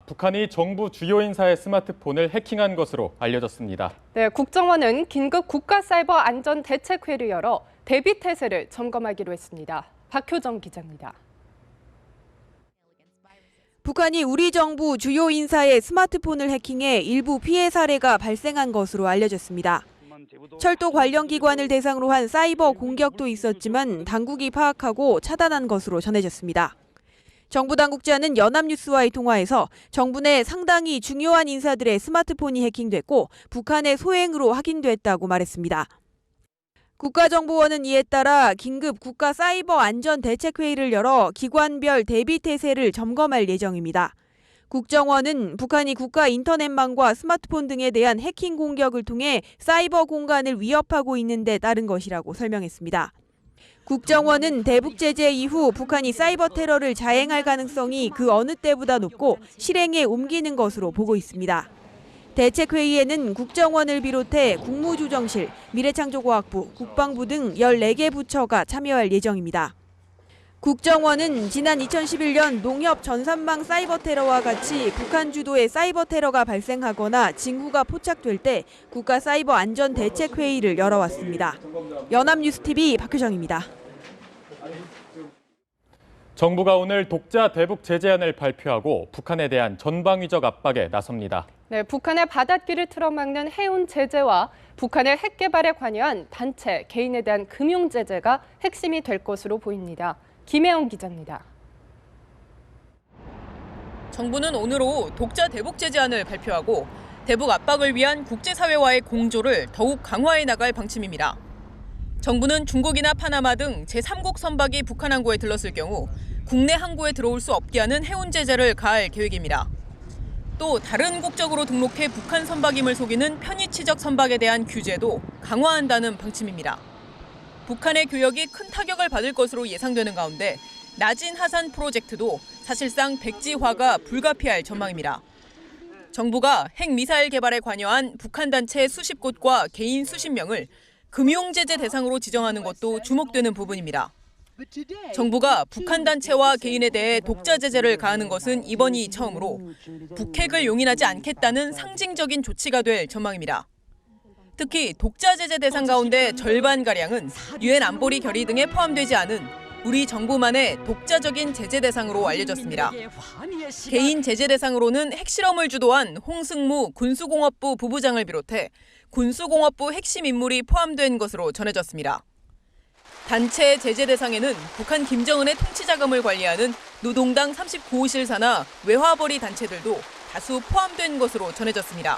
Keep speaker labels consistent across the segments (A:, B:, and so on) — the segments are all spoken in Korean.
A: 북한이 정부 주요 인사의 스마트폰을 해킹한 것으로 알려졌습니다.
B: 네, 국정원은 긴급 국가사이버안전대책회를 열어 대비 태세를 점검하기로 했습니다. 박효정 기자입니다.
C: 북한이 우리 정부 주요 인사의 스마트폰을 해킹해 일부 피해 사례가 발생한 것으로 알려졌습니다. 철도 관련 기관을 대상으로 한 사이버 공격도 있었지만 당국이 파악하고 차단한 것으로 전해졌습니다. 정부 당국자는 연합뉴스와의 통화에서 정부 내 상당히 중요한 인사들의 스마트폰이 해킹됐고 북한의 소행으로 확인됐다고 말했습니다. 국가정보원은 이에 따라 긴급 국가사이버안전대책회의를 열어 기관별 대비태세를 점검할 예정입니다. 국정원은 북한이 국가 인터넷망과 스마트폰 등에 대한 해킹 공격을 통해 사이버 공간을 위협하고 있는 데 따른 것이라고 설명했습니다. 국정원은 대북 제재 이후 북한이 사이버 테러를 자행할 가능성이 그 어느 때보다 높고 실행에 옮기는 것으로 보고 있습니다. 대책회의에는 국정원을 비롯해 국무조정실, 미래창조과학부, 국방부 등 14개 부처가 참여할 예정입니다. 국정원은 지난 2011년 농협 전산망 사이버 테러와 같이 북한 주도의 사이버 테러가 발생하거나 징후가 포착될 때 국가사이버안전대책회의를 열어왔습니다. 연합뉴스TV 박효정입니다.
A: 정부가 오늘 독자 대북 제재안을 발표하고 북한에 대한 전방위적 압박에 나섭니다.
B: 네, 북한의 바닷길을 틀어막는 해운 제재와 북한의 핵 개발에 관여한 단체, 개인에 대한 금융 제재가 핵심이 될 것으로 보입니다. 김혜영 기자입니다.
D: 정부는 오늘 오후 독자 대북 제재안을 발표하고 대북 압박을 위한 국제사회와의 공조를 더욱 강화해 나갈 방침입니다. 정부는 중국이나 파나마 등 제3국 선박이 북한 항구에 들렀을 경우 국내 항구에 들어올 수 없게 하는 해운 제재를 가할 계획입니다. 또 다른 국적으로 등록해 북한 선박임을 속이는 편의치적 선박에 대한 규제도 강화한다는 방침입니다. 북한의 교역이 큰 타격을 받을 것으로 예상되는 가운데 나진 하산 프로젝트도 사실상 백지화가 불가피할 전망입니다. 정부가 핵미사일 개발에 관여한 북한 단체 수십 곳과 개인 수십 명을 금융 제재 대상으로 지정하는 것도 주목되는 부분입니다. 정부가 북한 단체와 개인에 대해 독자 제재를 가하는 것은 이번이 처음으로 북핵을 용인하지 않겠다는 상징적인 조치가 될 전망입니다. 특히 독자 제재 대상 가운데 절반가량은 유엔 안보리 결의 등에 포함되지 않은 우리 정부만의 독자적인 제재 대상으로 알려졌습니다. 개인 제재 대상으로는 핵실험을 주도한 홍승무 군수공업부 부부장을 비롯해 군수공업부 핵심 인물이 포함된 것으로 전해졌습니다. 단체 제재 대상에는 북한 김정은의 통치 자금을 관리하는 노동당 39호실 산하 외화벌이 단체들도 다수 포함된 것으로 전해졌습니다.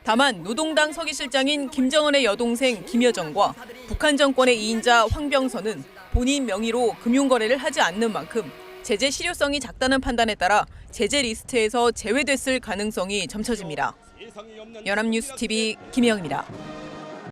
D: 다만 노동당 서기실장인 김정은의 여동생 김여정과 북한 정권의 2인자 황병선은 본인 명의로 금융거래를 하지 않는 만큼 제재 실효성이 작다는 판단에 따라 제재 리스트에서 제외됐을 가능성이 점쳐집니다. 연합뉴스TV 김혜영입니다.